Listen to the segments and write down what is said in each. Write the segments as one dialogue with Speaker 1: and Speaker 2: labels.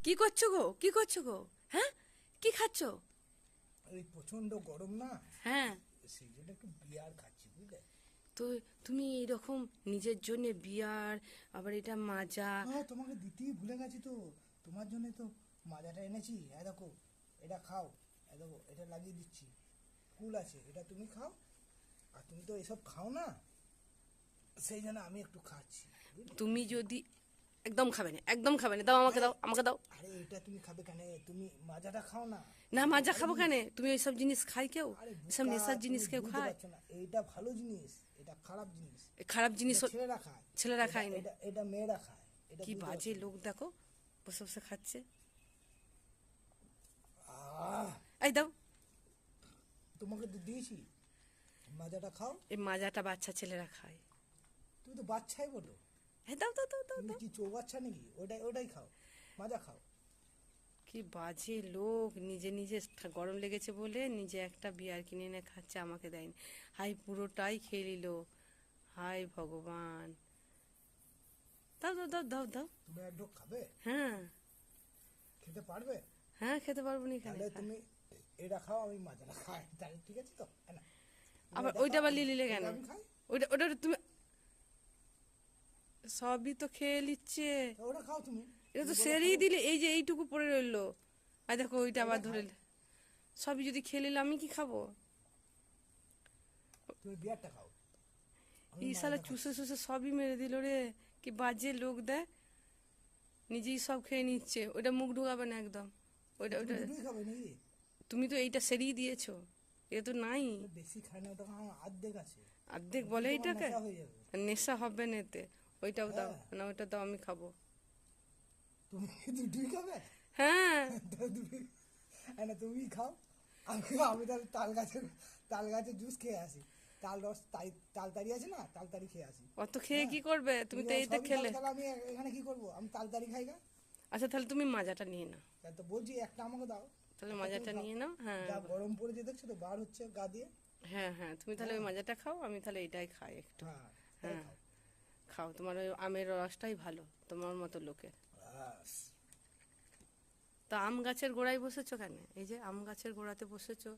Speaker 1: কি করছো গো, কি করছো গো? হ্যাঁ, কি খাচ্ছো?
Speaker 2: এই প্রচন্ড গরম না,
Speaker 1: হ্যাঁ,
Speaker 2: সেই জন্য একটু বিয়ার খাচ্ছি বুঝলে।
Speaker 1: তো তুমি এরকম নিজের জন্য বিয়ার, আবার এটা মাজা।
Speaker 2: হ্যাঁ, তোমাকে দিতেই ভুলে গেছি তো। তোমার জন্য তো মাজাটা এনেছি। দেখো, এটা খাও। দেখো, এটা লাগিয়ে দিচ্ছি, কুল আছে, এটা তুমি খাও। আর তুমি তো এসব খাও না, সেই জন্য আমি একটু খাচ্ছি বুঝলে।
Speaker 1: তুমি যদি একদম খাবে না, একদম খাবে না, দাও আমাকে, দাও আমাকে দাও।
Speaker 2: আরে এটা তুমি খাবে কেন? তুমি মাজাটা খাও না।
Speaker 1: না,
Speaker 2: এটা
Speaker 1: মাজা
Speaker 2: ভালো
Speaker 1: খাবো কেন?
Speaker 2: জিনিস।
Speaker 1: তুমি এইসব জিনিস খাই কেউ?
Speaker 2: আরে
Speaker 1: এসব
Speaker 2: বোকা,
Speaker 1: নেশার জিনিস
Speaker 2: তুমি
Speaker 1: কেউ
Speaker 2: বুঝতে
Speaker 1: খায়?
Speaker 2: পারছো না, এইটা ভালো জিনিস, এটা খারাপ জিনিস।
Speaker 1: এ খারাপ জিনিস
Speaker 2: এটা ছেলেরা খায়।
Speaker 1: ছেলেরা
Speaker 2: এটা
Speaker 1: খায় না।
Speaker 2: এটা এটা মেয়েরা খায়। এটা
Speaker 1: কি
Speaker 2: বুঝতে
Speaker 1: বাজে
Speaker 2: পারছো না।
Speaker 1: লোক দেখো, বসে বসে খাচ্ছে।
Speaker 2: আহ,
Speaker 1: এই দাও,
Speaker 2: তোমাকে তো দিয়েছি, মাজাটা খাও।
Speaker 1: এই মাজাটা বাচ্চা ছেলেরা খায়।
Speaker 2: তুমি তো বাচ্চাই বলো।
Speaker 1: এই দাও দাও দাও দাও
Speaker 2: তুমি
Speaker 1: দাও।
Speaker 2: কি চৌবাচ্চা নাকি? ওটাই ওটাই খাও, মাজা খাও।
Speaker 1: কি বাজে লোক, নিজে নিজে গরম লেগেছে বলে নিজে একটা বিয়ার কিনে এনে খাচ্ছে, আমাকে দেয়নি। হাই, পুরোটাই খেয়ে নিল। হাই ভগবান। দাও দাও দাও দাও দাও।
Speaker 2: তুমি এক ঢোক খাবে?
Speaker 1: হ্যাঁ,
Speaker 2: খেতে পারবে?
Speaker 1: হ্যাঁ, খেতে পারবো না এখানে।
Speaker 2: তাহলে তুমি এটা খাও, আমি মাজাটা খাই, তাহলে ঠিক আছে তো? না, তুমি
Speaker 1: আবার
Speaker 2: এটা
Speaker 1: ওইটা
Speaker 2: খাও,
Speaker 1: আবার লিলিলে
Speaker 2: এটা
Speaker 1: কেন?
Speaker 2: আমি খাই।
Speaker 1: ওইটা ওটা তুমি সবই তো খেয়ে নিচ্ছে।
Speaker 2: তা ওটা খাও তুমি।
Speaker 1: এটা তো
Speaker 2: তুমি বলো
Speaker 1: সেরেই
Speaker 2: খাবো।
Speaker 1: দিলে, এই যে এইটুকু পড়ে রইলো। আর দেখো ওইটা আবার
Speaker 2: ওইটা
Speaker 1: ধরে
Speaker 2: খাও,
Speaker 1: সবই যদি খেয়ে নিলে আমি কি খাবো?
Speaker 2: তুমি বিয়ারটা খাও, আমি
Speaker 1: এই শালা
Speaker 2: মাজাটা
Speaker 1: চুষে
Speaker 2: খাচ্ছি।
Speaker 1: চুষে সবই মেরে দিল রে। কি বাজে লোক দেয়, নিজেই সব খেয়ে নিচ্ছে। ওইটা মুখ ঢুকাবে না একদম। ওইটা
Speaker 2: তুমি
Speaker 1: ওইটা
Speaker 2: দুটোই খাবে নাকি?
Speaker 1: তুমি তো এইটা সেরিয়ে দিয়েছো, এটা তো নাই।
Speaker 2: ওটা বেশি খাই না, ওটা আমার অর্ধেক আছে।
Speaker 1: অর্ধেক
Speaker 2: ওটা
Speaker 1: বলে
Speaker 2: তোমার
Speaker 1: এইটাকে?
Speaker 2: নেশা হয়ে যাবে।
Speaker 1: নেশা হবে না এতে। ওইটাও দাও
Speaker 2: হ্যাঁ,
Speaker 1: না, ওইটা দাও, আমি খাবো।
Speaker 2: তুমি দুটোই খাবে?
Speaker 1: হ্যাঁ,
Speaker 2: তো দুটোই, না তুমি খাও। আমি আমি তাহলে তাল গাছের জুস খেয়ে আসি। তাল রস, তালতারি আছে না, তালতারি খেয়ে আসি।
Speaker 1: অত খেয়ে
Speaker 2: হ্যাঁ,
Speaker 1: কি করবে? তুমি
Speaker 2: তুমি
Speaker 1: তো
Speaker 2: যখন
Speaker 1: এইটা
Speaker 2: সবই খাবে,
Speaker 1: খেলে।
Speaker 2: তাহলে আমি এখানে কি করবো? আমি তালতারি খাই না।
Speaker 1: আচ্ছা, তাহলে তুমি মাজাটা নিয়ে নাও।
Speaker 2: তাই তো বলছি, একটা আমাকে দাও।
Speaker 1: তাহলে
Speaker 2: একটা তুমি
Speaker 1: মাজাটা
Speaker 2: খাও।
Speaker 1: নিয়ে নাও। হ্যাঁ,
Speaker 2: যা গরম পড়েছে দেখছো তো, বার হচ্ছে গা দিয়ে।
Speaker 1: হ্যাঁ, হ্যাঁ, তুমি তাহলে ওই
Speaker 2: হ্যাঁ,
Speaker 1: মাজাটা খাও, আমি তাহলে এটাই খাই একটু।
Speaker 2: হ্যাঁ, তাই
Speaker 1: হ্যাঁ,
Speaker 2: খাও।
Speaker 1: খাও, তোমার ওই আমের রসটাই ভালো, তোমার মতো লোকের।
Speaker 2: ব্যাস।
Speaker 1: তা আম গাছের গোড়ায় বসেছো কেন? এই যে আম গাছের গোড়াতে বসেছো।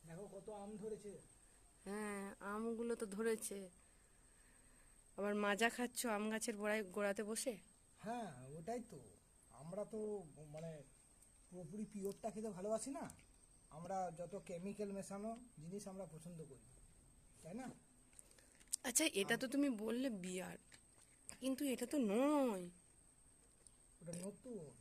Speaker 2: দেখো কত আম ধরেছে।
Speaker 1: হ্যাঁ, আমগুলো তো ধরেছে। আবার মাজা খাচ্ছো আম গাছের গোড়াতে বসে।
Speaker 2: হ্যাঁ, ওটাই তো। আমরা তো মানে পুরোপুরি পিওরটা খেতে ভালোবাসি না। আমরা যত কেমিক্যাল মেশানো জিনিস আমরা পছন্দ করি, তাই না?
Speaker 1: আচ্ছা, এটা তো তুমি বললে বিয়ার, কিন্তু এটা তো নয়।
Speaker 2: ওটা নতুন।